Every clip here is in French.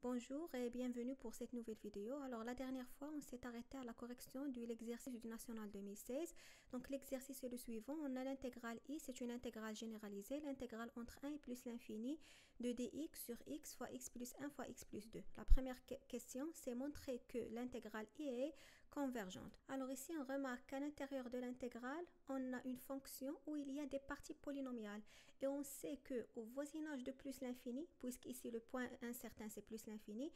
Bonjour et bienvenue pour cette nouvelle vidéo. Alors la dernière fois, on s'est arrêté à la correction de l'exercice du National 2016. Donc l'exercice est le suivant. On a l'intégrale i, c'est une intégrale généralisée, l'intégrale entre 1 et plus l'infini de dx sur x fois x plus 1 fois x plus 2. La première question, c'est montrer que l'intégrale i est convergente. Alors ici, on remarque qu'à l'intérieur de l'intégrale, on a une fonction où il y a des parties polynomiales. Et on sait qu'au voisinage de plus l'infini, puisqu'ici le point incertain c'est plus l'infini,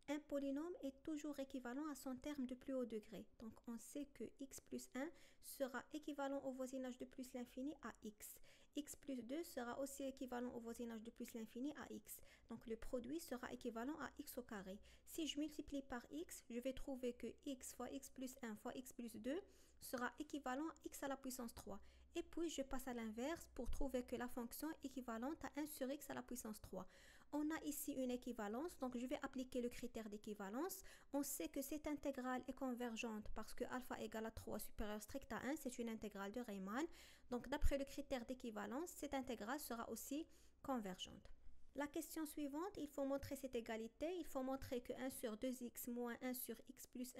un polynôme est toujours équivalent à son terme de plus haut degré. Donc on sait que x plus 1 sera équivalent au voisinage de plus l'infini à x. X plus 2 sera aussi équivalent au voisinage de plus l'infini à x. Donc le produit sera équivalent à x au carré. Si je multiplie par x, je vais trouver que x fois x plus 1 fois x plus 2 sera équivalent à x à la puissance 3. Et puis je passe à l'inverse pour trouver que la fonction est équivalente à 1 sur x à la puissance 3. On a ici une équivalence, donc je vais appliquer le critère d'équivalence. On sait que cette intégrale est convergente parce que alpha égale à 3 supérieur strict à 1, c'est une intégrale de Riemann. Donc d'après le critère d'équivalence, cette intégrale sera aussi convergente. La question suivante, il faut montrer cette égalité. Il faut montrer que 1 sur 2x moins 1 sur x plus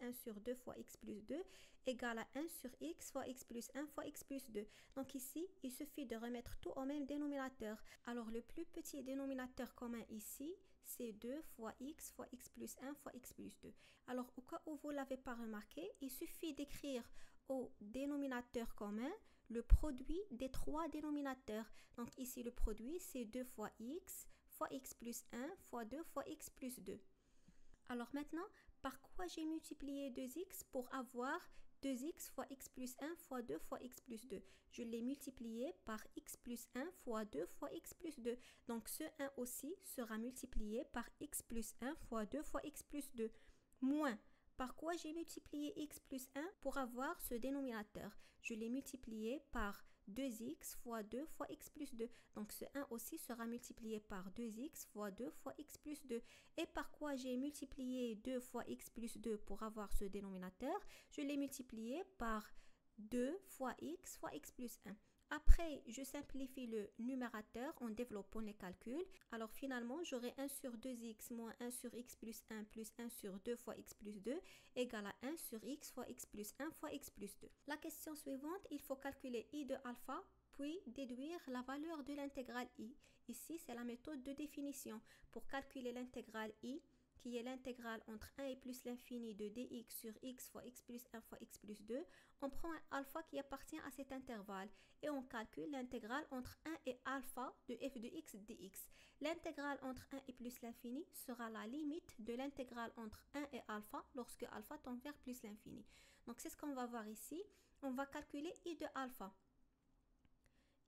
1 sur 2 fois x plus 2 égale à 1 sur x fois x plus 1 fois x plus 2. Donc ici, il suffit de remettre tout au même dénominateur. Alors le plus petit dénominateur commun ici, c'est 2 fois x plus 1 fois x plus 2. Alors au cas où vous ne l'avez pas remarqué, il suffit d'écrire au dénominateur commun le produit des trois dénominateurs. Donc ici le produit c'est 2 fois x plus 1 fois 2 fois x plus 2. Alors maintenant, par quoi j'ai multiplié 2x pour avoir 2x fois x plus 1 fois 2 fois x plus 2? Je l'ai multiplié par x plus 1 fois 2 fois x plus 2. Donc ce 1 aussi sera multiplié par x plus 1 fois 2 fois x plus 2. Moins. Par quoi j'ai multiplié x plus 1 pour avoir ce dénominateur? Je l'ai multiplié par 2x fois 2 fois x plus 2. Donc ce 1 aussi sera multiplié par 2x fois 2 fois x plus 2. Et par quoi j'ai multiplié 2 fois x plus 2 pour avoir ce dénominateur? Je l'ai multiplié par 2 fois x plus 1. Après, je simplifie le numérateur en développant les calculs. Alors finalement, j'aurai 1 sur 2x moins 1 sur x plus 1 sur 2 fois x plus 2 égale à 1 sur x fois x plus 1 fois x plus 2. La question suivante, il faut calculer i de alpha puis déduire la valeur de l'intégrale i. Ici, c'est la méthode de définition. Pour calculer l'intégrale i, qui est l'intégrale entre 1 et plus l'infini de dx sur x fois x plus 1 fois x plus 2, on prend un alpha qui appartient à cet intervalle et on calcule l'intégrale entre 1 et alpha de f de x dx. L'intégrale entre 1 et plus l'infini sera la limite de l'intégrale entre 1 et alpha lorsque alpha tend vers plus l'infini. Donc c'est ce qu'on va voir ici. On va calculer i de alpha.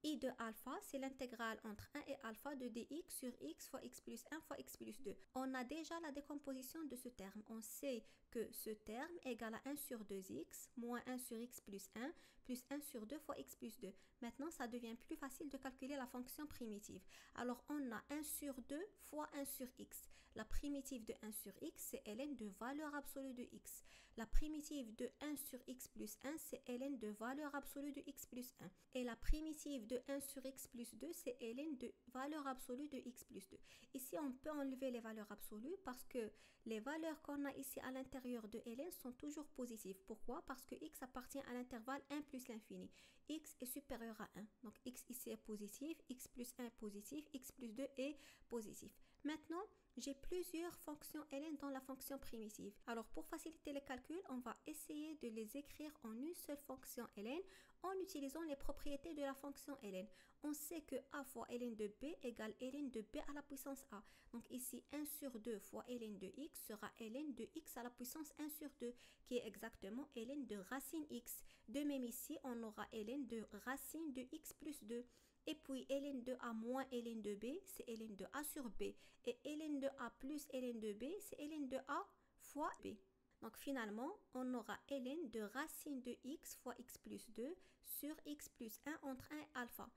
I de alpha, c'est l'intégrale entre 1 et alpha de dx sur x fois x plus 1 fois x plus 2. On a déjà la décomposition de ce terme. On sait que ce terme égale à 1 sur 2x moins 1 sur x plus 1 sur 2 fois x plus 2. Maintenant, ça devient plus facile de calculer la fonction primitive. Alors, on a 1 sur 2 fois 1 sur x. La primitive de 1 sur x, c'est ln de valeur absolue de x. La primitive de 1 sur x plus 1, c'est ln de valeur absolue de x plus 1. Et la primitive de 1 sur x plus 2, c'est ln de valeur absolue de x plus 2. Ici, on peut enlever les valeurs absolues parce que les valeurs qu'on a ici à l'intérieur de ln sont toujours positives. Pourquoi? Parce que x appartient à l'intervalle 1 plus l'infini. X est supérieur à 1. Donc x ici est positif, x plus 1 est positif, x plus 2 est positif. Maintenant, j'ai plusieurs fonctions ln dans la fonction primitive. Alors pour faciliter les calculs, on va essayer de les écrire en une seule fonction ln en utilisant les propriétés de la fonction ln. On sait que a fois ln de b égale ln de b à la puissance a. Donc ici 1 sur 2 fois ln de x sera ln de x à la puissance 1 sur 2 qui est exactement ln de racine x. De même ici, on aura ln de racine de x plus 2. Et puis ln de a moins ln de b, c'est ln de a sur b. Et ln de a plus ln de b, c'est ln de a fois b. Donc finalement, on aura ln de racine de x fois x plus 2 sur x plus 1 entre 1 et alpha.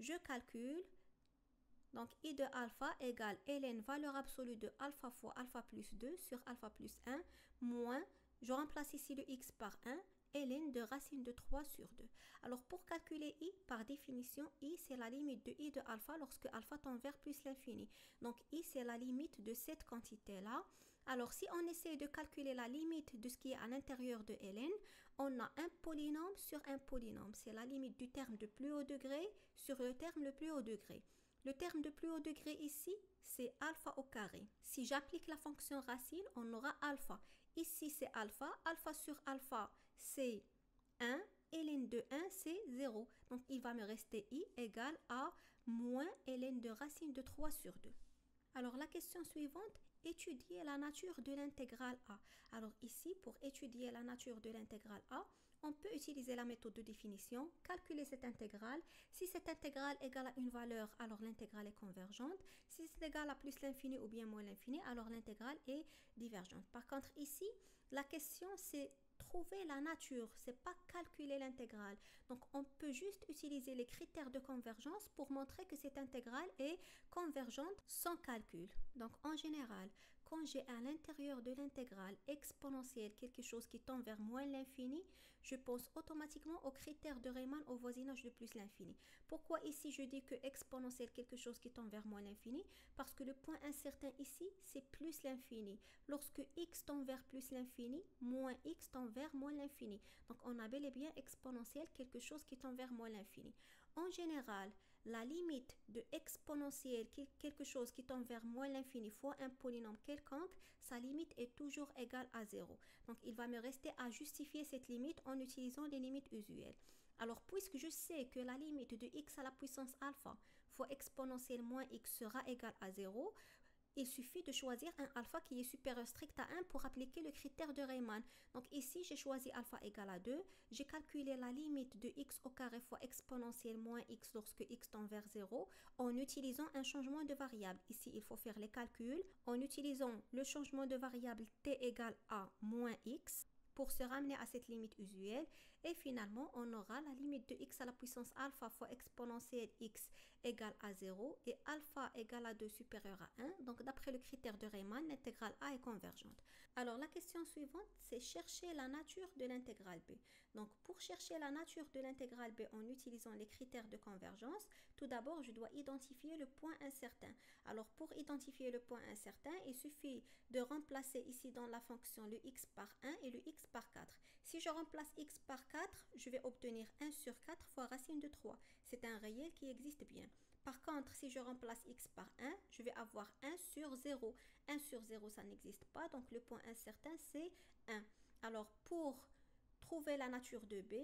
Je calcule. Donc i de alpha égale ln valeur absolue de alpha fois alpha plus 2 sur alpha plus 1 moins, je remplace ici le x par 1 ln de racine de 3 sur 2. Alors pour calculer i, par définition, i c'est la limite de i de alpha lorsque alpha tend vers plus l'infini. Donc i c'est la limite de cette quantité-là. Alors si on essaie de calculer la limite de ce qui est à l'intérieur de ln, on a un polynôme sur un polynôme. C'est la limite du terme de plus haut degré sur le terme le plus haut degré. Le terme de plus haut degré ici, c'est alpha au carré. Si j'applique la fonction racine, on aura alpha. Ici, c'est alpha. Alpha sur alpha, c'est 1. Ln de 1, c'est 0. Donc, il va me rester i égale à moins ln de racine de 3 sur 2. Alors, la question suivante, étudier la nature de l'intégrale a. Alors ici, pour étudier la nature de l'intégrale a, on peut utiliser la méthode de définition, calculer cette intégrale. Si cette intégrale égale à une valeur, alors l'intégrale est convergente. Si c'est égal à plus l'infini ou bien moins l'infini, alors l'intégrale est divergente. Par contre, ici, la question, c'est trouver la nature, c'est pas calculer l'intégrale. Donc, on peut juste utiliser les critères de convergence pour montrer que cette intégrale est convergente sans calcul. Donc, en général, quand j'ai à l'intérieur de l'intégrale exponentielle quelque chose qui tend vers moins l'infini, je pense automatiquement aux critères de Riemann au voisinage de plus l'infini. Pourquoi ici je dis que exponentielle quelque chose qui tend vers moins l'infini? Parce que le point incertain ici, c'est plus l'infini. Lorsque x tend vers plus l'infini, moins x tend vers moins l'infini. Donc on a bel et bien exponentielle quelque chose qui tend vers moins l'infini. En général, la limite de exponentielle, quelque chose qui tend vers moins l'infini fois un polynôme quelconque, sa limite est toujours égale à 0. Donc, il va me rester à justifier cette limite en utilisant les limites usuelles. Alors, puisque je sais que la limite de x à la puissance alpha fois exponentielle moins x sera égale à 0, il suffit de choisir un alpha qui est supérieur strict à 1 pour appliquer le critère de Riemann. Donc ici, j'ai choisi alpha égale à 2. J'ai calculé la limite de x au carré fois exponentielle moins x lorsque x tend vers 0 en utilisant un changement de variable. Ici, il faut faire les calculs en utilisant le changement de variable t égale à moins x pour se ramener à cette limite usuelle. Et finalement, on aura la limite de x à la puissance alpha fois exponentielle x égale à 0 et alpha égale à 2 supérieur à 1. Donc, d'après le critère de Riemann, l'intégrale a est convergente. Alors, la question suivante, c'est chercher la nature de l'intégrale b. Donc, pour chercher la nature de l'intégrale b en utilisant les critères de convergence, tout d'abord, je dois identifier le point incertain. Alors, pour identifier le point incertain, il suffit de remplacer ici dans la fonction le x par 1 et le x par 4. Si je remplace x par 4, je vais obtenir 1 sur 4 fois racine de 3. C'est un réel qui existe bien. Par contre, si je remplace x par 1, je vais avoir 1 sur 0. 1 sur 0, ça n'existe pas, donc le point incertain, c'est 1. Alors, pour trouver la nature de b,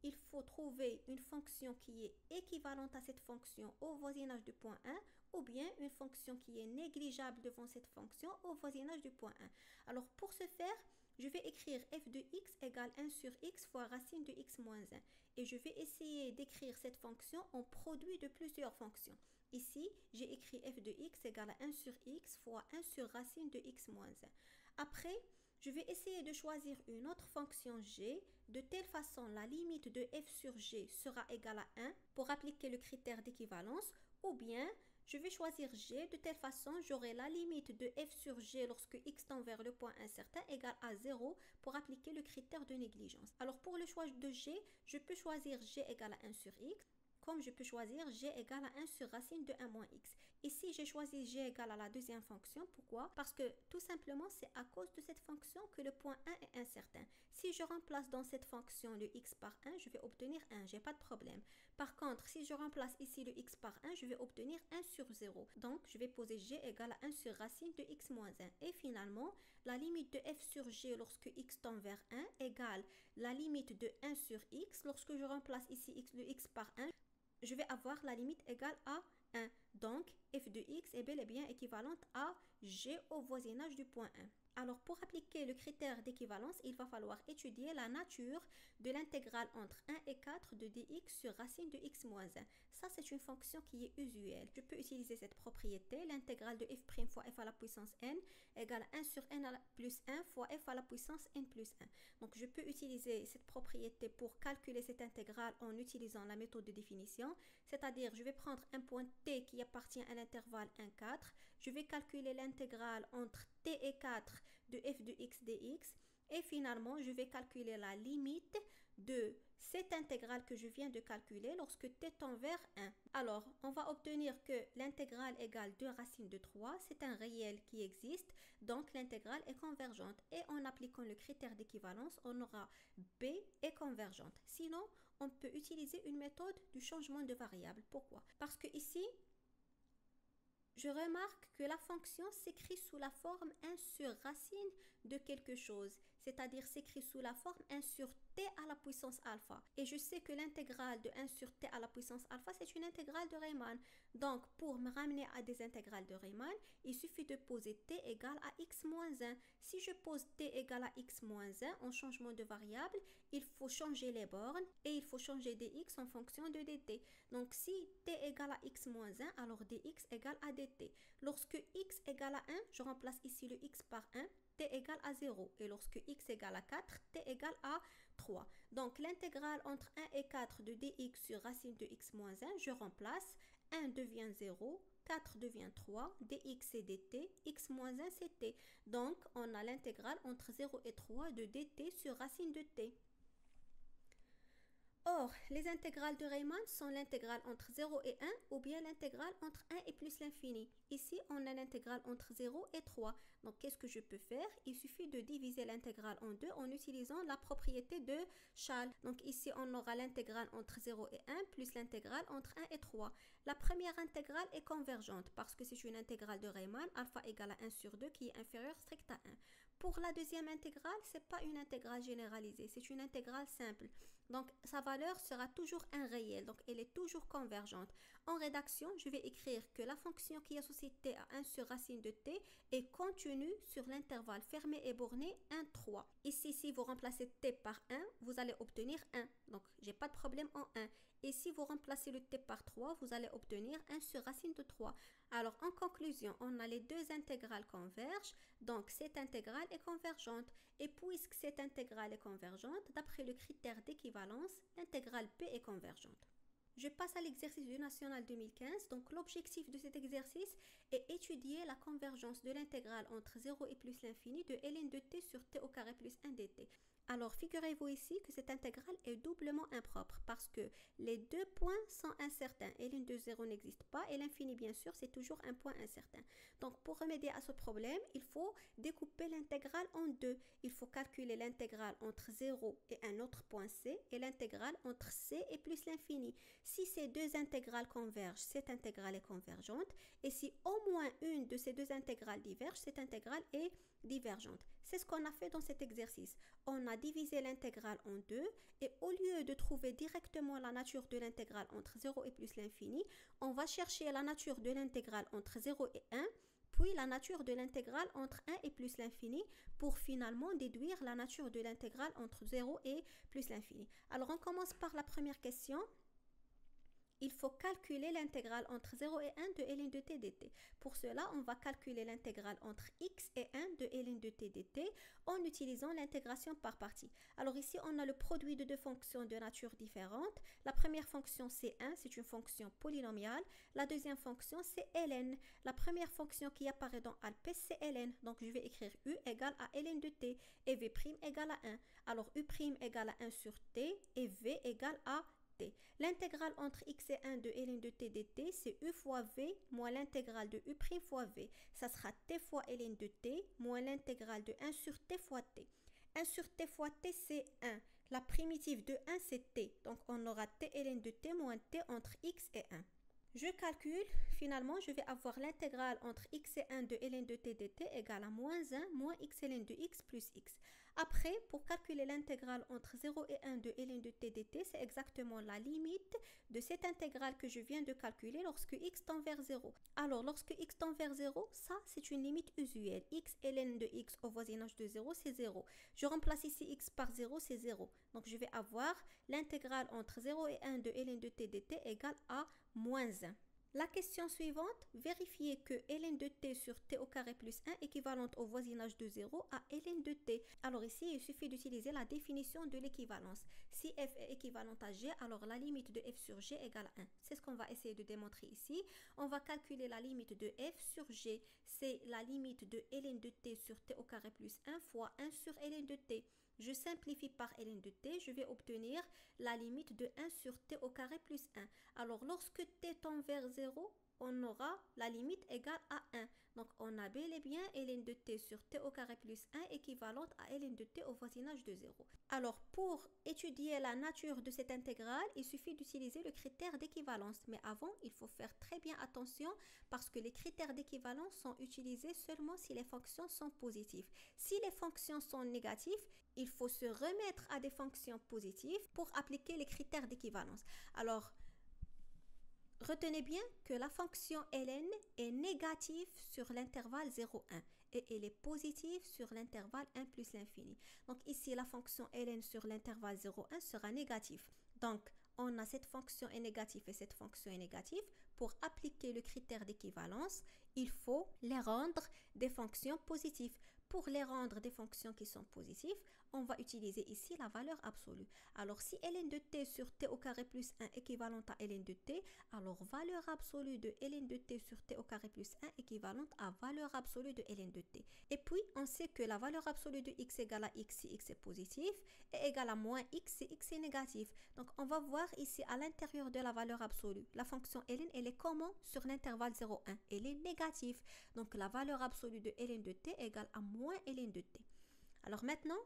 il faut trouver une fonction qui est équivalente à cette fonction au voisinage du point 1 ou bien une fonction qui est négligeable devant cette fonction au voisinage du point 1. Alors, pour ce faire, je vais écrire f de x égale 1 sur x fois racine de x moins 1. Et je vais essayer d'écrire cette fonction en produit de plusieurs fonctions. Ici, j'ai écrit f de x égale à 1 sur x fois 1 sur racine de x moins 1. Après, je vais essayer de choisir une autre fonction g, de telle façon la limite de f sur g sera égale à 1 pour appliquer le critère d'équivalence, ou bien je vais choisir g, de telle façon j'aurai la limite de f sur g lorsque x tend vers le point incertain égale à 0 pour appliquer le critère de négligence. Alors pour le choix de g, je peux choisir g égale à 1 sur x, comme je peux choisir g égale à 1 sur racine de 1 moins x. Ici, j'ai choisi g égale à la deuxième fonction. Pourquoi? Parce que tout simplement, c'est à cause de cette fonction que le point 1 est incertain. Si je remplace dans cette fonction le x par 1, je vais obtenir 1, j'ai pas de problème. Par contre, si je remplace ici le x par 1, je vais obtenir 1 sur 0. Donc, je vais poser g égale à 1 sur racine de x moins 1. Et finalement, la limite de f sur g lorsque x tend vers 1 égale la limite de 1 sur x. Lorsque je remplace ici le x par 1, je vais avoir la limite égale à 1. Donc, f de x est bel et bien équivalente à g au voisinage du point 1. Alors, pour appliquer le critère d'équivalence, il va falloir étudier la nature de l'intégrale entre 1 et 4 de dx sur racine de x moins 1. Ça, c'est une fonction qui est usuelle. Je peux utiliser cette propriété. L'intégrale de f' fois f à la puissance n égale 1 sur n à la plus 1 fois f à la puissance n plus 1. Donc, je peux utiliser cette propriété pour calculer cette intégrale en utilisant la méthode de définition. C'est-à-dire, je vais prendre un point t qui appartient à l'intervalle 1, 4. Je vais calculer l'intégrale entre t et 4 de f de x dx. Et finalement, je vais calculer la limite de cette intégrale que je viens de calculer lorsque t tend vers 1. Alors, on va obtenir que l'intégrale égale 2 racines de 3. C'est un réel qui existe, donc l'intégrale est convergente. Et en appliquant le critère d'équivalence, on aura b est convergente. Sinon, on peut utiliser une méthode du changement de variable. Pourquoi? Parce que ici, je remarque que la fonction s'écrit sous la forme 1 sur racine de quelque chose, c'est-à-dire s'écrit sous la forme 1 sur t à la puissance alpha. Et je sais que l'intégrale de 1 sur t à la puissance alpha, c'est une intégrale de Riemann. Donc, pour me ramener à des intégrales de Riemann, il suffit de poser t égale à x moins 1. Si je pose t égale à x moins 1 en changement de variable, il faut changer les bornes et il faut changer dx en fonction de dt. Donc, si t égale à x moins 1, alors dx égale à dt. Lorsque x égale à 1, je remplace ici le x par 1, t égale à 0. Et lorsque x égale à 4, t égale à 3. Donc, l'intégrale entre 1 et 4 de dx sur racine de x moins 1, je remplace. 1 devient 0, 4 devient 3, dx c'est dt, x moins 1 c'est t. Donc, on a l'intégrale entre 0 et 3 de dt sur racine de t. Or, les intégrales de Riemann sont l'intégrale entre 0 et 1 ou bien l'intégrale entre 1 et plus l'infini. Ici, on a l'intégrale entre 0 et 3. Donc, qu'est-ce que je peux faire? Il suffit de diviser l'intégrale en deux en utilisant la propriété de Schall. Donc, ici, on aura l'intégrale entre 0 et 1 plus l'intégrale entre 1 et 3. La première intégrale est convergente parce que c'est une intégrale de Riemann, alpha égale à 1 sur 2 qui est inférieure strict à 1. Pour la deuxième intégrale, ce n'est pas une intégrale généralisée, c'est une intégrale simple. Donc, sa valeur sera toujours un réel, donc elle est toujours convergente. En rédaction, je vais écrire que la fonction qui est associée t à 1 sur racine de t est contenue sur l'intervalle fermé et borné 1, 3. Ici, si vous remplacez t par 1, vous allez obtenir 1. Donc, je n'ai pas de problème en 1. Et si vous remplacez le t par 3, vous allez obtenir 1 sur racine de 3. Alors, en conclusion, on a les deux intégrales convergent, donc cette intégrale est convergente. Et puisque cette intégrale est convergente, d'après le critère d'équivalence, l'intégrale p est convergente. Je passe à l'exercice du National 2015. Donc, l'objectif de cet exercice est étudier la convergence de l'intégrale entre 0 et plus l'infini de ln de t sur t au carré plus 1 dt. Alors, figurez-vous ici que cette intégrale est doublement impropre parce que les deux points sont incertains. Ln de 0 n'existe pas et l'infini, bien sûr, c'est toujours un point incertain. Donc, pour remédier à ce problème, il faut découper l'intégrale en deux. Il faut calculer l'intégrale entre 0 et un autre point c et l'intégrale entre c et plus l'infini. Si ces deux intégrales convergent, cette intégrale est convergente. Et si au moins une de ces deux intégrales diverge, cette intégrale est divergente. C'est ce qu'on a fait dans cet exercice. On a divisé l'intégrale en deux et au lieu de trouver directement la nature de l'intégrale entre 0 et plus l'infini, on va chercher la nature de l'intégrale entre 0 et 1, puis la nature de l'intégrale entre 1 et plus l'infini pour finalement déduire la nature de l'intégrale entre 0 et plus l'infini. Alors, on commence par la première question. Il faut calculer l'intégrale entre 0 et 1 de ln de t dt. Pour cela, on va calculer l'intégrale entre x et 1 de ln de t dt en utilisant l'intégration par partie. Alors ici, on a le produit de deux fonctions de nature différente. La première fonction, c'est 1, c'est une fonction polynomiale. La deuxième fonction, c'est ln. La première fonction qui apparaît dans Alp, c'est ln. Donc, je vais écrire u égale à ln de t et v' égale à 1. Alors, u' égale à 1 sur t et v égale à t. L'intégrale entre x et 1 de ln de t dt, c'est u fois v moins l'intégrale de u' fois v. Ça sera t fois ln de t moins l'intégrale de 1 sur t fois t. 1 sur t fois t, c'est 1. La primitive de 1, c'est t. Donc, on aura t ln de t moins t entre x et 1. Je calcule, finalement, je vais avoir l'intégrale entre x et 1 de ln de t dt égale à moins 1 moins x ln de x plus x. Après, pour calculer l'intégrale entre 0 et 1 de ln de t dt, c'est exactement la limite de cette intégrale que je viens de calculer lorsque x tend vers 0. Alors, lorsque x tend vers 0, ça, c'est une limite usuelle. X ln de x au voisinage de 0, c'est 0. Je remplace ici x par 0, c'est 0. Donc, je vais avoir l'intégrale entre 0 et 1 de ln de t dt égale à moins 1. La question suivante, vérifiez que ln de t sur t au carré plus 1 équivalente au voisinage de 0 à ln de t. Alors ici, il suffit d'utiliser la définition de l'équivalence. Si f est équivalent à g, alors la limite de f sur g égale 1. C'est ce qu'on va essayer de démontrer ici. On va calculer la limite de f sur g. C'est la limite de ln de t sur t au carré plus 1 fois 1 sur ln de t. Je simplifie par ln de t, je vais obtenir la limite de 1 sur t au carré plus 1. Alors, lorsque t tend vers 0, on aura la limite égale à 1. Donc, on a bel et bien ln de t sur t au carré plus 1 équivalente à ln de t au voisinage de 0. Alors, pour étudier la nature de cette intégrale, il suffit d'utiliser le critère d'équivalence. Mais avant, il faut faire très bien attention parce que les critères d'équivalence sont utilisés seulement si les fonctions sont positives. Si les fonctions sont négatives, il faut se remettre à des fonctions positives pour appliquer les critères d'équivalence. Alors, retenez bien que la fonction ln est négative sur l'intervalle 0,1 et elle est positive sur l'intervalle 1 plus l'infini. Donc ici, la fonction ln sur l'intervalle 0,1 sera négative. Donc, on a cette fonction est négative et cette fonction est négative. Pour appliquer le critère d'équivalence, il faut les rendre des fonctions positives. Pour les rendre des fonctions qui sont positives, on va utiliser ici la valeur absolue. Alors, si ln de t sur t au carré plus 1 équivalente à ln de t, alors valeur absolue de ln de t sur t au carré plus 1 équivalente à valeur absolue de ln de t. Et puis, on sait que la valeur absolue de x égale à x si x est positif est égale à moins x si x est négatif. Donc, on va voir ici à l'intérieur de la valeur absolue. La fonction ln, elle est comment sur l'intervalle 0,1? Elle est négative. Donc, la valeur absolue de ln de t égale à moins ln de t. Alors maintenant,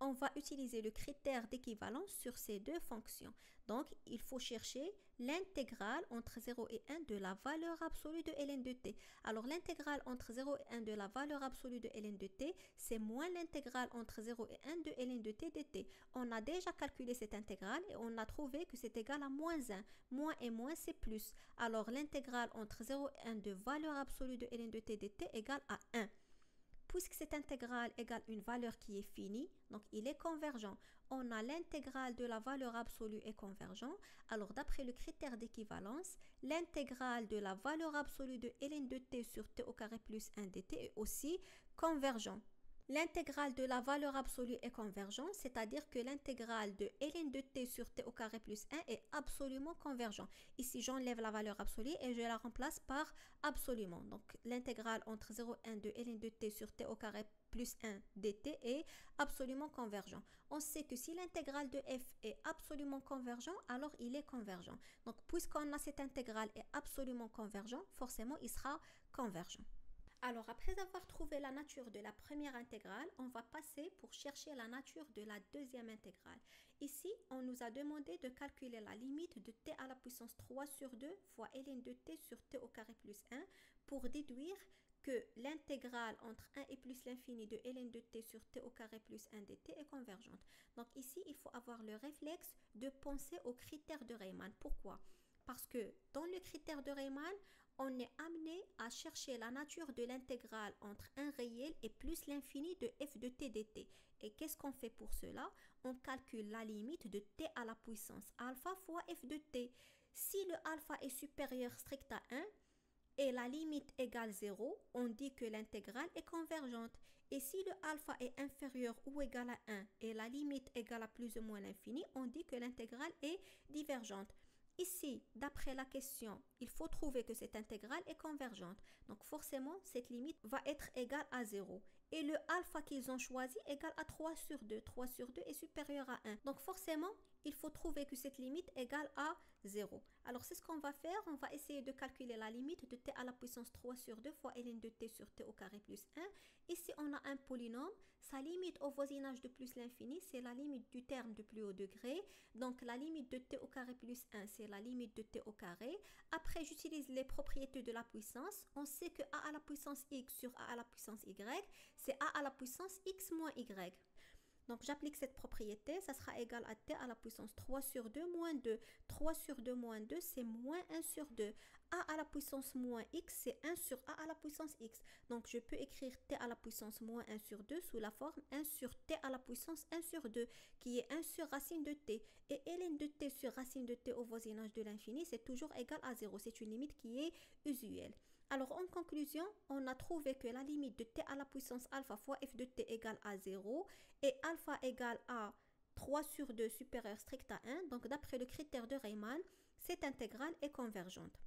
on va utiliser le critère d'équivalence sur ces deux fonctions. Donc, il faut chercher l'intégrale entre 0 et 1 de la valeur absolue de ln de t. Alors, l'intégrale entre 0 et 1 de la valeur absolue de ln de t, c'est moins l'intégrale entre 0 et 1 de ln de t dt. On a déjà calculé cette intégrale et on a trouvé que c'est égal à moins 1. Moins et moins, c'est plus. Alors, l'intégrale entre 0 et 1 de valeur absolue de ln de t dt égale à 1. Puisque cette intégrale égale une valeur qui est finie, donc il est convergent. On a l'intégrale de la valeur absolue est convergent. Alors d'après le critère d'équivalence, l'intégrale de la valeur absolue de ln de t sur t au carré plus 1 dt est aussi convergent. L'intégrale de la valeur absolue est convergente, c'est-à-dire que l'intégrale de ln de t sur t au carré plus 1 est absolument convergent. Ici, j'enlève la valeur absolue et je la remplace par absolument. Donc, l'intégrale entre 0 et 1 de ln de t sur t au carré plus 1 dt est absolument convergent. On sait que si l'intégrale de f est absolument convergent, alors il est convergent. Donc, puisqu'on a cette intégrale est absolument convergent, forcément, il sera convergent. Alors, après avoir trouvé la nature de la première intégrale, on va passer pour chercher la nature de la deuxième intégrale. Ici, on nous a demandé de calculer la limite de t à la puissance 3 sur 2 fois ln de t sur t au carré plus 1 pour déduire que l'intégrale entre 1 et plus l'infini de ln de t sur t au carré plus 1 dt est convergente. Donc ici, il faut avoir le réflexe de penser au critère de Riemann. Pourquoi? Parce que dans le critère de Riemann, on est amené à chercher la nature de l'intégrale entre 1 réel et plus l'infini de f de t dt. Et qu'est-ce qu'on fait pour cela? On calcule la limite de t à la puissance alpha fois f de t. Si le alpha est supérieur strict à 1 et la limite égale 0, on dit que l'intégrale est convergente. Et si le alpha est inférieur ou égal à 1 et la limite égale à plus ou moins l'infini, on dit que l'intégrale est divergente. Ici, d'après la question, il faut trouver que cette intégrale est convergente. Donc forcément, cette limite va être égale à 0. Et le alpha qu'ils ont choisi égale à 3 sur 2. 3 sur 2 est supérieur à 1. Donc forcément, il faut trouver que cette limite égale à 0. Alors c'est ce qu'on va faire. On va essayer de calculer la limite de t à la puissance 3 sur 2 fois ln de t sur t au carré plus 1. Ici, on a un polynôme. Sa limite au voisinage de plus l'infini, c'est la limite du terme du plus haut degré. Donc la limite de t au carré plus 1, c'est la limite de t au carré. Après, j'utilise les propriétés de la puissance. On sait que a à la puissance x sur a à la puissance y, c'est a à la puissance x moins y. Donc, j'applique cette propriété, ça sera égal à t à la puissance 3 sur 2 moins 2. 3 sur 2 moins 2, c'est moins 1 sur 2. A à la puissance moins x, c'est 1 sur a à la puissance x. Donc, je peux écrire t à la puissance moins 1 sur 2 sous la forme 1 sur t à la puissance 1 sur 2, qui est 1 sur racine de t. Et ln de t sur racine de t au voisinage de l'infini, c'est toujours égal à 0. C'est une limite qui est usuelle. Alors, en conclusion, on a trouvé que la limite de t à la puissance alpha fois f de t égale à 0 et alpha égale à 3 sur 2 supérieur strict à 1. Donc, d'après le critère de Riemann, cette intégrale est convergente.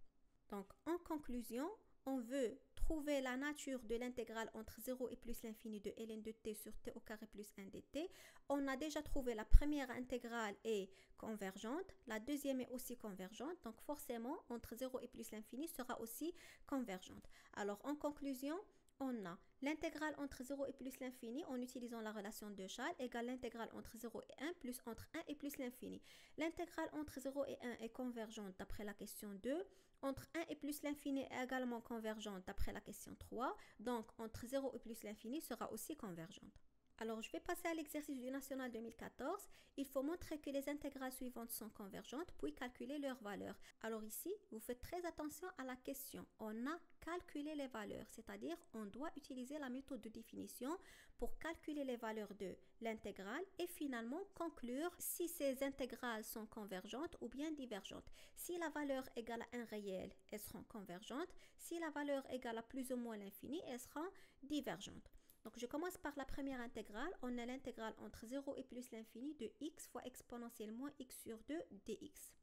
Donc, en conclusion, on veut trouver la nature de l'intégrale entre 0 et plus l'infini de ln de t sur t au carré plus 1 dt. On a déjà trouvé la première intégrale est convergente, la deuxième est aussi convergente, donc forcément, entre 0 et plus l'infini sera aussi convergente. Alors, en conclusion, on a l'intégrale entre 0 et plus l'infini en utilisant la relation de Schall égale l'intégrale entre 0 et 1 plus entre 1 et plus l'infini. L'intégrale entre 0 et 1 est convergente d'après la question 2. Entre 1 et plus l'infini est également convergente d'après la question 3. Donc, entre 0 et plus l'infini sera aussi convergente. Alors, je vais passer à l'exercice du National 2014. Il faut montrer que les intégrales suivantes sont convergentes, puis calculer leurs valeurs. Alors ici, vous faites très attention à la question. On a calculé les valeurs, c'est-à-dire on doit utiliser la méthode de définition pour calculer les valeurs de l'intégrale et finalement conclure si ces intégrales sont convergentes ou bien divergentes. Si la valeur égale à 1 réel, elles seront convergentes. Si la valeur égale à plus ou moins l'infini, elles seront divergentes. Donc, je commence par la première intégrale. On a l'intégrale entre 0 et plus l'infini de x fois exponentielle moins x sur 2 dx.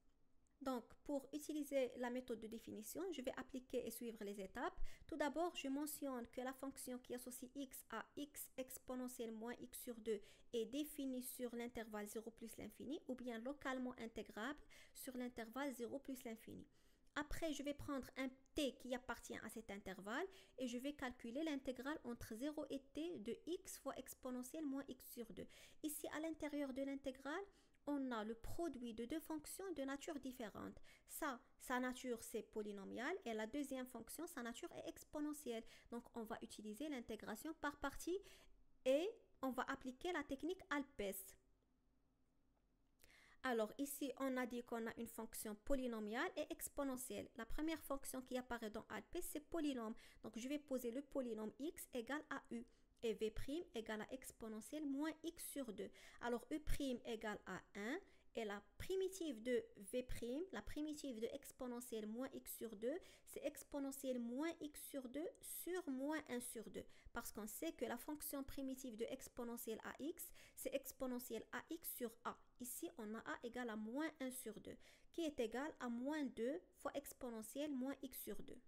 Donc, pour utiliser la méthode de définition, je vais appliquer et suivre les étapes. Tout d'abord, je mentionne que la fonction qui associe x à x exponentielle moins x sur 2 est définie sur l'intervalle 0 plus l'infini ou bien localement intégrable sur l'intervalle 0 plus l'infini. Après, je vais prendre un t qui appartient à cet intervalle et je vais calculer l'intégrale entre 0 et t de x fois exponentielle moins x sur 2. Ici, à l'intérieur de l'intégrale, on a le produit de deux fonctions de nature différente. Ça, sa nature, c'est polynomial et la deuxième fonction, sa nature est exponentielle. Donc, on va utiliser l'intégration par partie et on va appliquer la technique Alpes. Alors ici, on a dit qu'on a une fonction polynomiale et exponentielle. La première fonction qui apparaît dans Alpes, c'est polynôme. Donc je vais poser le polynôme x égale à u et v' égale à exponentielle moins x sur 2. Alors u' égale à 1 et la primitive de v', la primitive de exponentielle moins x sur 2, c'est exponentielle moins x sur 2 sur moins 1 sur 2. Parce qu'on sait que la fonction primitive de exponentielle ax, c'est exponentielle ax sur a. Ici, on a a égale à moins 1 sur 2, qui est égal à moins 2 fois exponentielle moins x sur 2.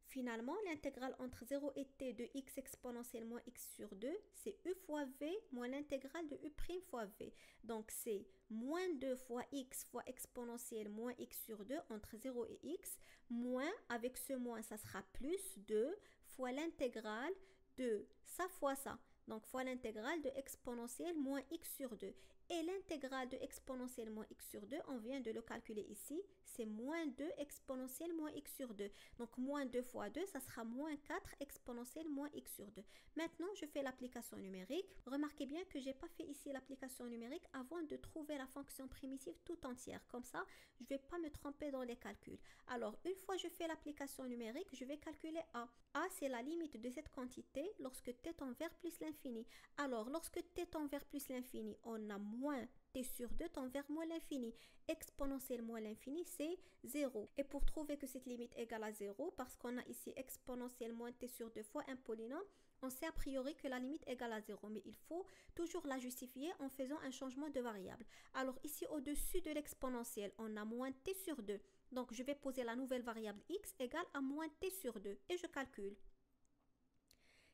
Finalement, l'intégrale entre 0 et t de x exponentielle moins x sur 2, c'est u fois v moins l'intégrale de u' fois v. Donc, c'est moins 2 fois x fois exponentielle moins x sur 2 entre 0 et x, moins, avec ce moins, ça sera plus 2 fois l'intégrale de ça fois ça. Donc, fois l'intégrale de exponentielle moins x sur 2. Et l'intégrale de exponentielle moins x sur 2, on vient de le calculer ici, c'est moins 2 exponentielle moins x sur 2. Donc, moins 2 fois 2, ça sera moins 4 exponentielle moins x sur 2. Maintenant, je fais l'application numérique. Remarquez bien que je n'ai pas fait ici l'application numérique avant de trouver la fonction primitive tout entière. Comme ça, je ne vais pas me tromper dans les calculs. Alors, une fois que je fais l'application numérique, je vais calculer a. A, c'est la limite de cette quantité lorsque t tend vers plus l'infini. Alors, lorsque t tend vers plus l'infini, on a moins t sur 2 tend vers moins l'infini. Exponentielle moins l'infini, c'est 0. Et pour trouver que cette limite est égale à 0, parce qu'on a ici exponentielle moins t sur 2 fois un polynôme, on sait a priori que la limite est égale à 0. Mais il faut toujours la justifier en faisant un changement de variable. Alors ici, au-dessus de l'exponentielle, on a moins t sur 2. Donc, je vais poser la nouvelle variable x égale à moins t sur 2 et je calcule.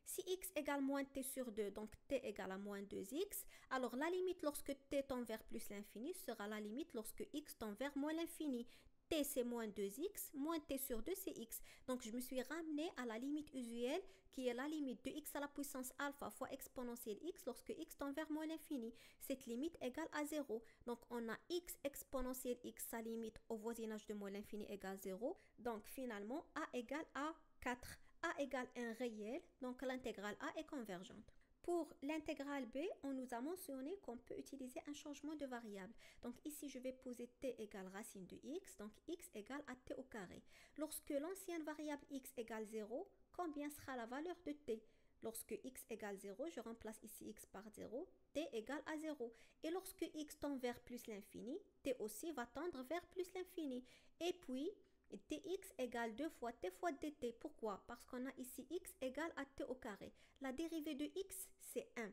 Si x égale moins t sur 2, donc t égale à moins 2x, alors la limite lorsque t tend vers plus l'infini sera la limite lorsque x tend vers moins l'infini. T c'est moins 2x, moins t sur 2 c'est x. Donc je me suis ramenée à la limite usuelle qui est la limite de x à la puissance alpha fois exponentielle x lorsque x tend vers moins l'infini. Cette limite égale à 0. Donc on a x exponentielle x, sa limite au voisinage de moins l'infini égale 0. Donc finalement a égale à 4. A égale 1 réel, donc l'intégrale A est convergente. Pour l'intégrale b, on nous a mentionné qu'on peut utiliser un changement de variable. Donc ici, je vais poser t égale racine de x, donc x égale à t au carré. Lorsque l'ancienne variable x égale 0, combien sera la valeur de t? Lorsque x égale 0, je remplace ici x par 0, t égale à 0. Et lorsque x tend vers plus l'infini, t aussi va tendre vers plus l'infini. Et puis, tx égale 2 fois t fois dt. Pourquoi? Parce qu'on a ici x égale à t au carré. La dérivée de x, c'est 1.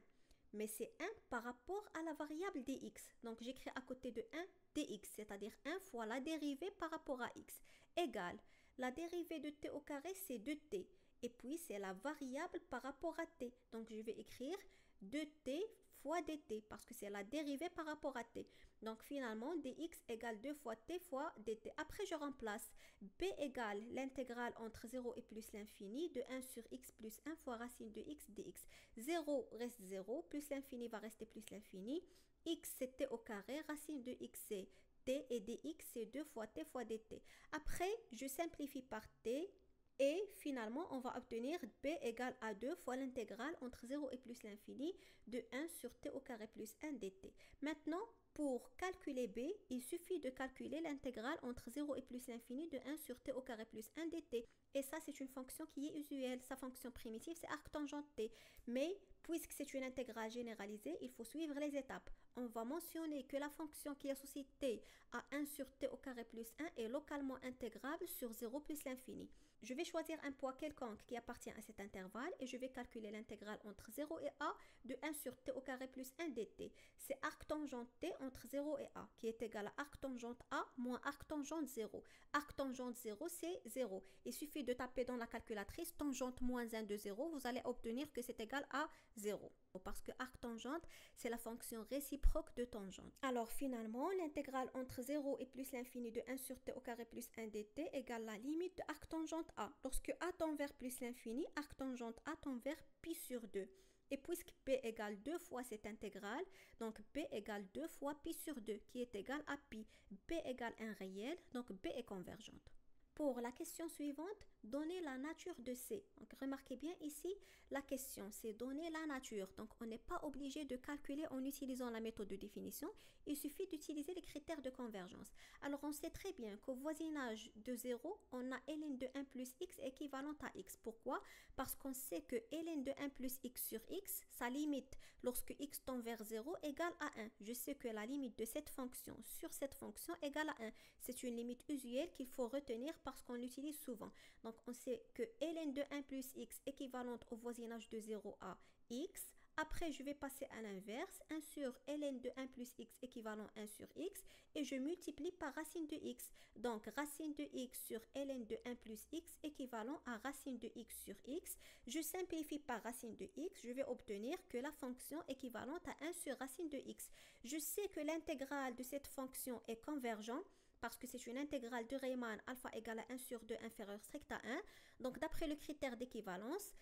Mais c'est 1 par rapport à la variable dx. Donc, j'écris à côté de 1 dx, c'est-à-dire 1 fois la dérivée par rapport à x, égale la dérivée de t au carré, c'est 2t. Et puis, c'est la variable par rapport à t. Donc, je vais écrire 2t fois dt parce que c'est la dérivée par rapport à t. Donc, finalement, dx égale 2 fois t fois dt. Après, je remplace b égale l'intégrale entre 0 et plus l'infini de 1 sur x plus 1 fois racine de x dx. 0 reste 0, plus l'infini va rester plus l'infini. X, c'est t au carré, racine de x, c'est t, et dx, c'est 2 fois t fois dt. Après, je simplifie par t. Et finalement, on va obtenir b égale à 2 fois l'intégrale entre 0 et plus l'infini de 1 sur t au carré plus 1 dt. Maintenant, pour calculer b, il suffit de calculer l'intégrale entre 0 et plus l'infini de 1 sur t au carré plus 1 dt. Et ça, c'est une fonction qui est usuelle. Sa fonction primitive, c'est arctangente t. Mais puisque c'est une intégrale généralisée, il faut suivre les étapes. On va mentionner que la fonction qui associe t à 1 sur t au carré plus 1 est localement intégrable sur 0 plus l'infini. Je vais choisir un poids quelconque qui appartient à cet intervalle et je vais calculer l'intégrale entre 0 et a de 1 sur t au carré plus 1 dt. C'est arctangente t entre 0 et a qui est égal à arctangente a moins arctangente 0. Arctangente 0, c'est 0. Il suffit de taper dans la calculatrice tangente moins 1 de 0, vous allez obtenir que c'est égal à 0. Parce que arctangente, c'est la fonction réciproque de tangente. Alors finalement, l'intégrale entre 0 et plus l'infini de 1 sur t au carré plus 1 dt égale la limite de arctangente a. Lorsque a tend vers plus l'infini, arctangente a tend vers pi sur 2. Et puisque p égale 2 fois cette intégrale, donc p égale 2 fois pi sur 2, qui est égal à pi. p égale 1 réel, donc b est convergente. Pour la question suivante, donner la nature de C. Donc, remarquez bien ici, la question, c'est donner la nature. Donc, on n'est pas obligé de calculer en utilisant la méthode de définition. Il suffit d'utiliser les critères de convergence. Alors, on sait très bien qu'au voisinage de 0, on a ln de 1 plus x équivalente à x. Pourquoi? Parce qu'on sait que ln de 1 plus x sur x, sa limite lorsque x tend vers 0 égale à 1. Je sais que la limite de cette fonction sur cette fonction égale à 1. C'est une limite usuelle qu'il faut retenir parce qu'on l'utilise souvent. Donc, on sait que ln de 1 plus x équivalente au voisinage de 0 à x. Après, je vais passer à l'inverse. 1 sur ln de 1 plus x équivalent 1 sur x. Et je multiplie par racine de x. Donc, racine de x sur ln de 1 plus x équivalent à racine de x sur x. Je simplifie par racine de x. Je vais obtenir que la fonction équivalente à 1 sur racine de x. Je sais que l'intégrale de cette fonction est convergente, parce que c'est une intégrale de Riemann alpha égale à 1 sur 2 inférieur strict à 1. Donc, d'après le critère d'équivalence,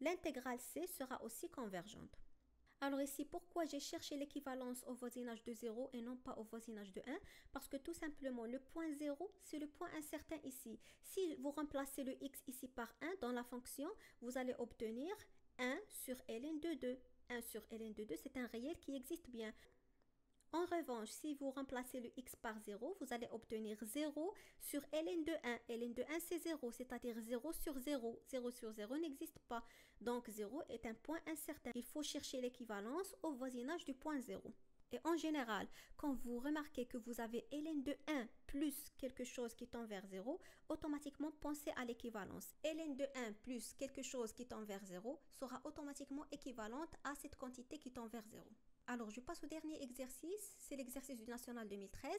l'intégrale C sera aussi convergente. Alors ici, pourquoi j'ai cherché l'équivalence au voisinage de 0 et non pas au voisinage de 1? Parce que tout simplement, le point 0, c'est le point incertain ici. Si vous remplacez le x ici par 1 dans la fonction, vous allez obtenir 1 sur ln de 2. 1 sur ln de 2, c'est un réel qui existe bien. En revanche, si vous remplacez le x par 0, vous allez obtenir 0 sur ln de 1. ln de 1, c'est 0, c'est-à-dire 0 sur 0. 0 sur 0 n'existe pas. Donc, 0 est un point incertain. Il faut chercher l'équivalence au voisinage du point 0. Et en général, quand vous remarquez que vous avez ln de 1 plus quelque chose qui tend vers 0, automatiquement pensez à l'équivalence. Ln de 1 plus quelque chose qui tend vers 0 sera automatiquement équivalente à cette quantité qui tend vers 0. Alors, je passe au dernier exercice, c'est l'exercice du National 2013.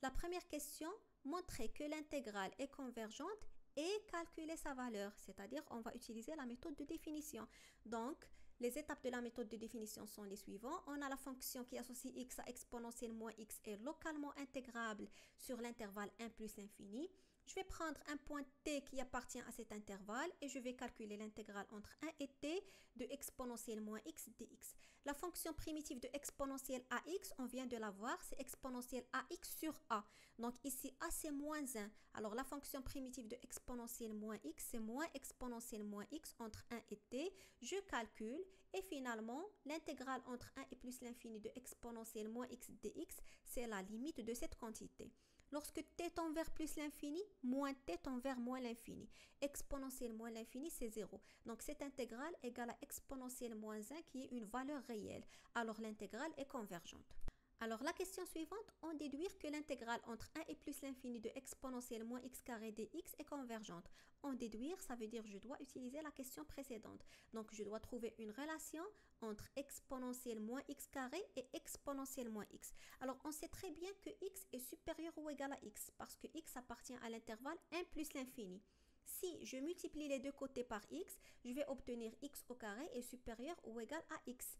La première question, montrer que l'intégrale est convergente et calculer sa valeur, c'est-à-dire on va utiliser la méthode de définition. Donc, les étapes de la méthode de définition sont les suivantes. On a la fonction qui associe x à exponentielle moins x est localement intégrable sur l'intervalle 1 plus l'infini. Je vais prendre un point t qui appartient à cet intervalle et je vais calculer l'intégrale entre 1 et t de exponentielle moins x dx. La fonction primitive de exponentielle ax, on vient de la voir, c'est exponentielle ax sur a. Donc ici a c'est moins 1. Alors la fonction primitive de exponentielle moins x, c'est moins exponentielle moins x entre 1 et t. Je calcule et finalement l'intégrale entre 1 et plus l'infini de exponentielle moins x dx, c'est la limite de cette quantité. Lorsque t tend vers plus l'infini, moins t tend vers moins l'infini. Exponentielle moins l'infini, c'est 0. Donc cette intégrale égale à exponentielle moins 1 qui est une valeur réelle. Alors l'intégrale est convergente. Alors la question suivante, on déduire que l'intégrale entre 1 et plus l'infini de exponentielle moins x carré dx est convergente. En déduire, ça veut dire que je dois utiliser la question précédente. Donc je dois trouver une relation entre exponentielle moins x carré et exponentielle moins x. Alors on sait très bien que x est supérieur ou égal à x parce que x appartient à l'intervalle 1 plus l'infini. Si je multiplie les deux côtés par x, je vais obtenir x au carré est supérieur ou égal à x.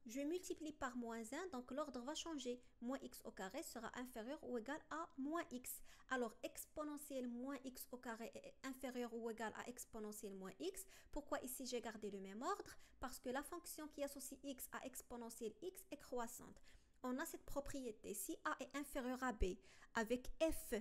Je multiplie par moins 1, donc l'ordre va changer. Moins x au carré sera inférieur ou égal à moins x. Alors, exponentielle moins x au carré est inférieur ou égal à exponentielle moins x. Pourquoi ici j'ai gardé le même ordre? Parce que la fonction qui associe x à exponentielle x est croissante. On a cette propriété. Si a est inférieur à b, avec f,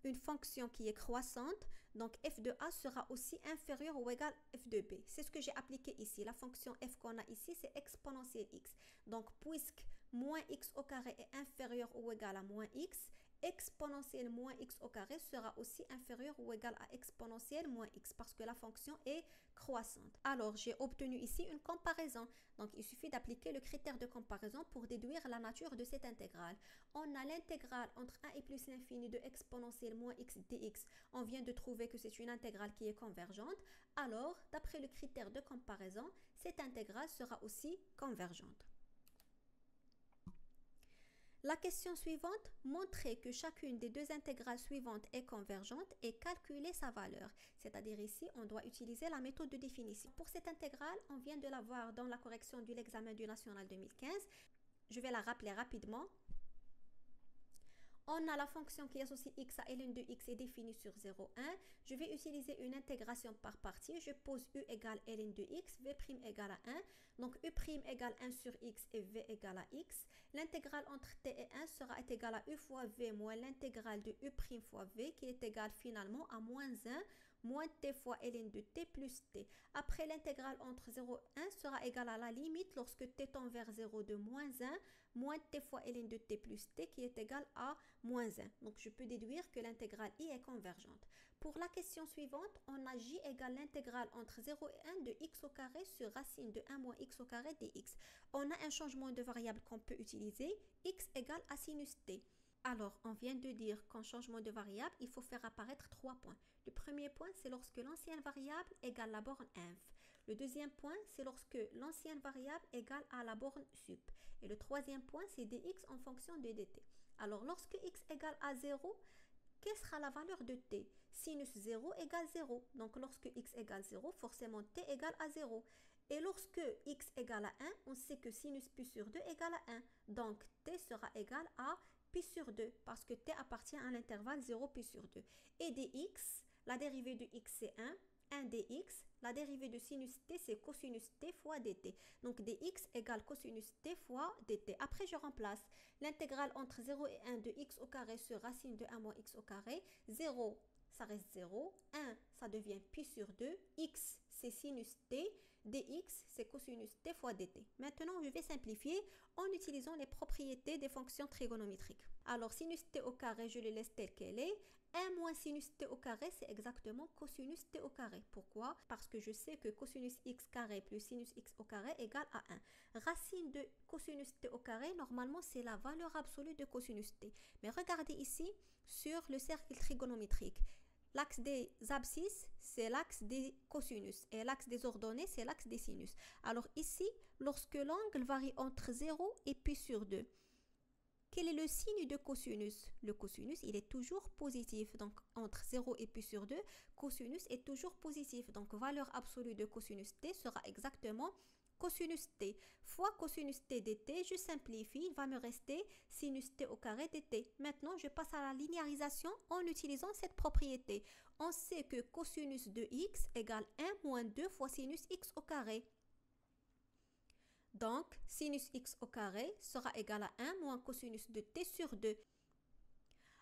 une fonction qui est croissante, donc f de a sera aussi inférieur ou égal à f de b. C'est ce que j'ai appliqué ici. La fonction f qu'on a ici, c'est exponentielle x. Donc, puisque moins x au carré est inférieur ou égal à moins x, exponentielle moins x au carré sera aussi inférieur ou égal à exponentielle moins x parce que la fonction est croissante. Alors, j'ai obtenu ici une comparaison. Donc, il suffit d'appliquer le critère de comparaison pour déduire la nature de cette intégrale. On a l'intégrale entre 1 et plus l'infini de exponentielle moins x dx. On vient de trouver que c'est une intégrale qui est convergente. Alors, d'après le critère de comparaison, cette intégrale sera aussi convergente. La question suivante, montrer que chacune des deux intégrales suivantes est convergente et calculer sa valeur. C'est-à-dire ici, on doit utiliser la méthode de définition. Pour cette intégrale, on vient de la voir dans la correction de l'examen du National 2015. Je vais la rappeler rapidement. On a la fonction qui associe x à ln de x est définie sur 0, 1. Je vais utiliser une intégration par partie. Je pose u égale ln de x, v' égale à 1. Donc u' égale 1 sur x et v égale à x. L'intégrale entre t et 1 sera égale à u fois v moins l'intégrale de u' fois v qui est égale finalement à moins 1 moins t fois ln de t plus t. Après, l'intégrale entre 0 et 1 sera égale à la limite lorsque t tend vers 0 de moins 1 moins t fois ln de t plus t qui est égal à moins 1. Donc, je peux déduire que l'intégrale i est convergente. Pour la question suivante, on a j égale l'intégrale entre 0 et 1 de x au carré sur racine de 1 moins x au carré dx. On a un changement de variable qu'on peut utiliser, x égale à sinus t. Alors, on vient de dire qu'en changement de variable, il faut faire apparaître 3 points. Le premier point, c'est lorsque l'ancienne variable égale la borne inf. Le deuxième point, c'est lorsque l'ancienne variable égale à la borne sup. Et le troisième point, c'est dx en fonction de dt. Alors, lorsque x égale à 0, quelle sera la valeur de t? Sinus 0 égale 0. Donc, lorsque x égale 0, forcément t égale à 0. Et lorsque x égale à 1, on sait que sinus pi sur 2 égale à 1. Donc, t sera égal à pi sur 2 parce que t appartient à l'intervalle 0 pi sur 2. Et dx, la dérivée de x c'est 1 dx, la dérivée de sinus t c'est cosinus t fois dt. Donc dx égale cosinus t fois dt. Après je remplace l'intégrale entre 0 et 1 de x au carré sur racine de 1 moins x au carré. 0 ça reste 0, 1 ça devient pi sur 2, x c'est sinus t, dx c'est cosinus t fois dt. Maintenant je vais simplifier en utilisant les propriétés des fonctions trigonométriques. Alors sinus t au carré je le laisse tel qu'elle est, 1 moins sinus t au carré c'est exactement cosinus t au carré. Pourquoi? Parce que je sais que cosinus x carré plus sinus x au carré égale à 1. Racine de cosinus t au carré, normalement c'est la valeur absolue de cosinus t. Mais regardez ici sur le cercle trigonométrique. L'axe des abscisses, c'est l'axe des cosinus. Et l'axe des ordonnées, c'est l'axe des sinus. Alors ici, lorsque l'angle varie entre 0 et pi sur 2, quel est le signe de cosinus? Le cosinus, il est toujours positif. Donc, entre 0 et pi sur 2, cosinus est toujours positif. Donc, valeur absolue de cosinus t sera exactement cosinus t fois cosinus t dt, je simplifie, il va me rester sinus t au carré dt. Maintenant, je passe à la linéarisation en utilisant cette propriété. On sait que cosinus de x égale 1 moins 2 fois sinus x au carré. Donc, sinus x au carré sera égal à 1 moins cosinus de t sur 2.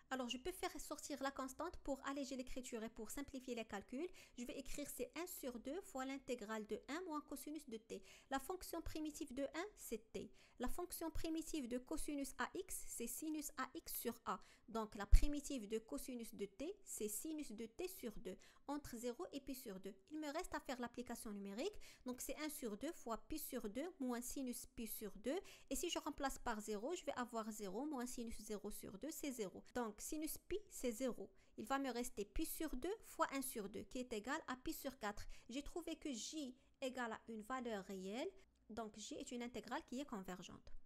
Alors, je peux faire sortir la constante pour alléger l'écriture et pour simplifier les calculs. Je vais écrire c'est 1 sur 2 fois l'intégrale de 1 moins cosinus de t. La fonction primitive de 1, c'est t. La fonction primitive de cosinus ax, c'est sinus ax sur a. Donc, la primitive de cosinus de t, c'est sinus de t sur 2, entre 0 et pi sur 2. Il me reste à faire l'application numérique. Donc, c'est 1 sur 2 fois pi sur 2 moins sinus pi sur 2. Et si je remplace par 0, je vais avoir 0 moins sinus 0 sur 2, c'est 0. Donc, sinus pi, c'est 0. Il va me rester pi sur 2 fois 1 sur 2, qui est égal à pi sur 4. J'ai trouvé que j égale à une valeur réelle. Donc, j est une intégrale qui est convergente.